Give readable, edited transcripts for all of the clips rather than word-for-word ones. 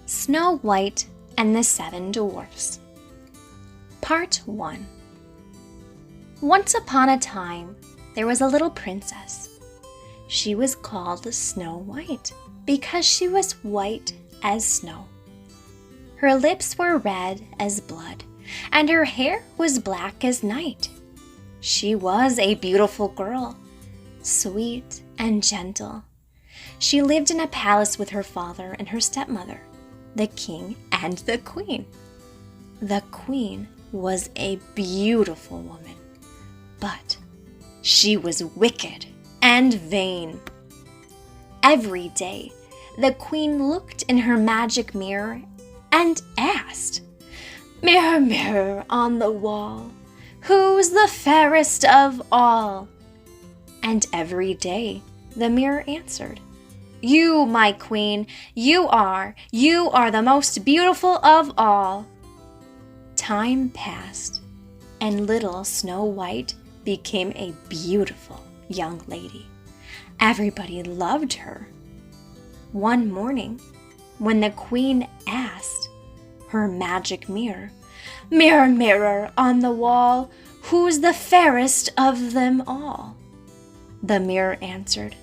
Snow White and the Seven Dwarfs. Part 1. Once upon a time, there was a little princess. She was called Snow White because she was white as snow. Her lips were red as blood, and her hair was black as night. She was a beautiful girl, sweet and gentle. She lived in a palace with her father and her stepmother, the king and the queen. The queen was a beautiful woman, but she was wicked and vain. Every day, the queen looked in her magic mirror and asked, "Mirror, mirror on the wall, who's the fairest of all?" And every day, the mirror answered, "You, my queen, you are the most beautiful of all." Time passed, and little Snow White became a beautiful young lady. Everybody loved her. One morning, when the queen asked her magic mirror, "Mirror, mirror on the wall, who's the fairest of them all?" the mirror answered,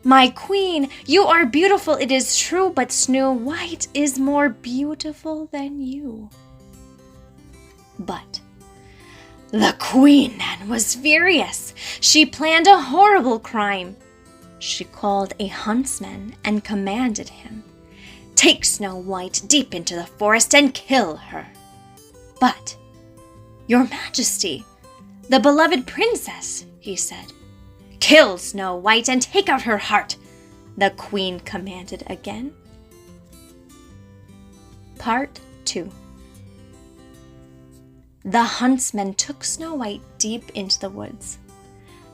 "My queen, you are beautiful, it is true, but Snow White is more beautiful than you." But the queen then was furious. She planned a horrible crime. She called a huntsman and commanded him, "Take Snow White deep into the forest and kill her." "But, Your Majesty, the beloved princess," he said. "Kill Snow White and take out her heart," the queen commanded again. Part 2. The huntsman took Snow White deep into the woods.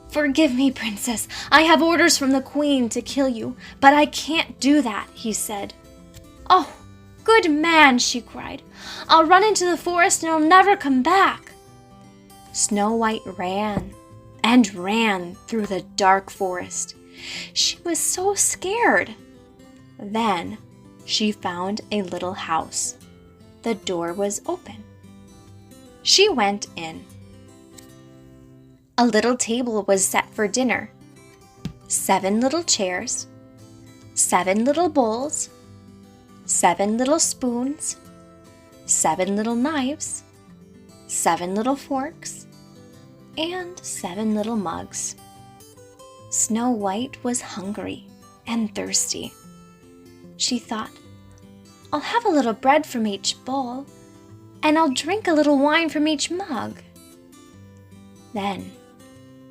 "Forgive me, princess, I have orders from the queen to kill you, but I can't do that," he said. "Oh, good man," she cried. "I'll run into the forest and I'll never come back." Snow White ran and ran through the dark forest. She was so scared. Then she found a little house. The door was open. She went in. A little table was set for dinner. 7 little chairs, 7 little bowls, 7 little spoons, 7 little knives, 7 little forks, and 7 little mugs. Snow White was hungry and thirsty. She thought, "I'll have a little bread from each bowl, and I'll drink a little wine from each mug." Then,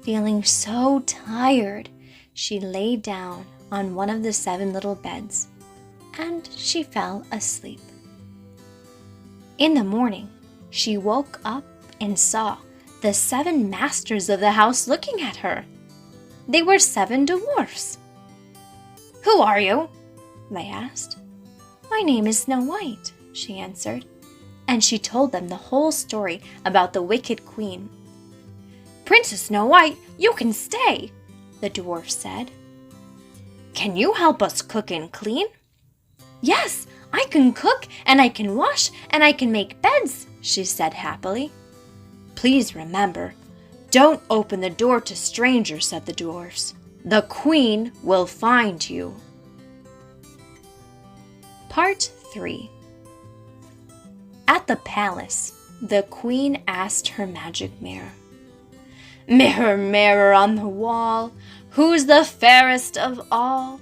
feeling so tired, she lay down on one of the 7 little beds, and she fell asleep. In the morning, she woke up and saw the 7 masters of the house looking at her. They were 7 dwarfs. "Who are you?" they asked. "My name is Snow White," she answered, and she told them the whole story about the wicked queen. "Princess Snow White, you can stay," the dwarf said. "Can you help us cook and clean?" "Yes, I can cook and I can wash and I can make beds," she said happily. "Please remember, don't open the door to strangers," said the dwarfs. "The queen will find you." Part 3. At the palace, the queen asked her magic mirror, "Mirror, mirror on the wall, who's the fairest of all?"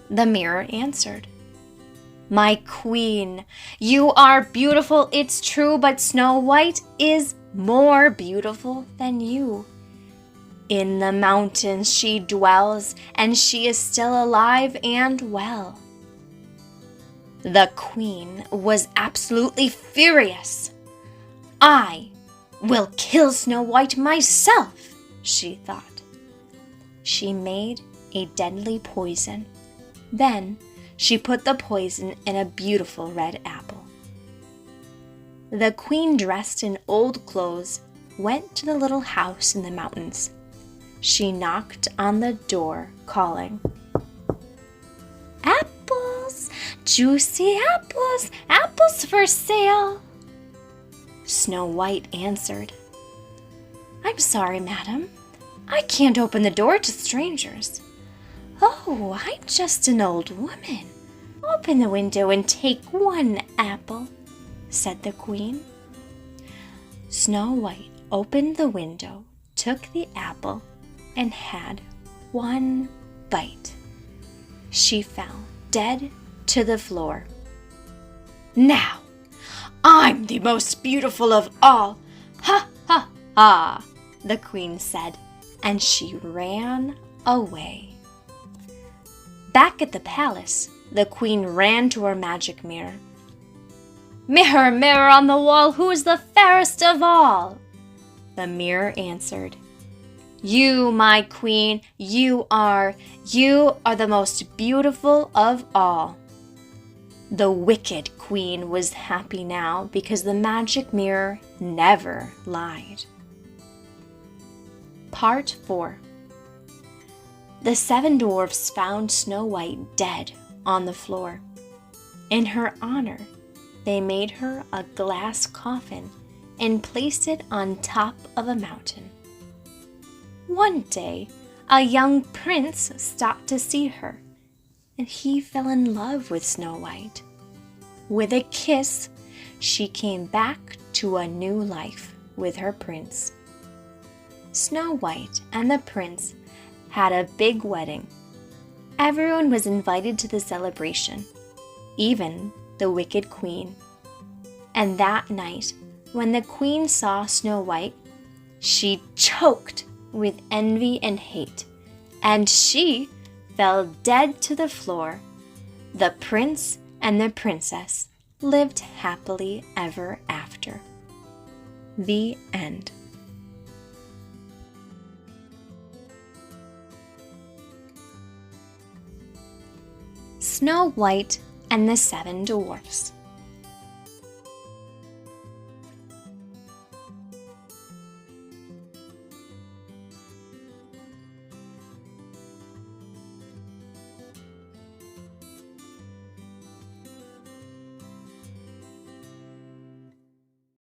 The mirror answered, "My queen, you are beautiful, it's true, but Snow White is more beautiful than you. In the mountains she dwells, and she is still alive and well." The queen was absolutely furious. "I will kill Snow White myself," she thought. She made a deadly poison. Then she put the poison in a beautiful red apple. The queen, dressed in old clothes, went to the little house in the mountains. She knocked on the door, calling, "Apples, Juicy apples, apples for sale. Snow White answered, I'm sorry, madam. I can't open the door to strangers. Oh, I'm just an old woman. Open the window and take one apple, said the queen. Snow White opened the window, took the apple, and had one bite. She fell dead to the floor. Now, I'm the most beautiful of all. Ha, ha, ha, the queen said, and she ran away. Back at the palace, the queen ran to her magic mirror. Mirror, mirror on the wall, who is the fairest of all? The mirror answered, You, my queen, you are the most beautiful of all. The wicked queen was happy now because the magic mirror never lied. Part 4. The 7 dwarfs found Snow White dead on the floor. In her honor, they made her a glass coffin and placed it on top of a mountain. One day, a young prince stopped to see her, and he fell in love with Snow White. With a kiss, she came back to a new life with her prince. Snow White and the prince had a big wedding. Everyone was invited to the celebration, even the wicked queen. And that night, when the queen saw Snow White, she choked with envy and hate, and she fell dead to the floor. The prince and the princess lived happily ever after. The end. Snow White and the 7 Dwarfs.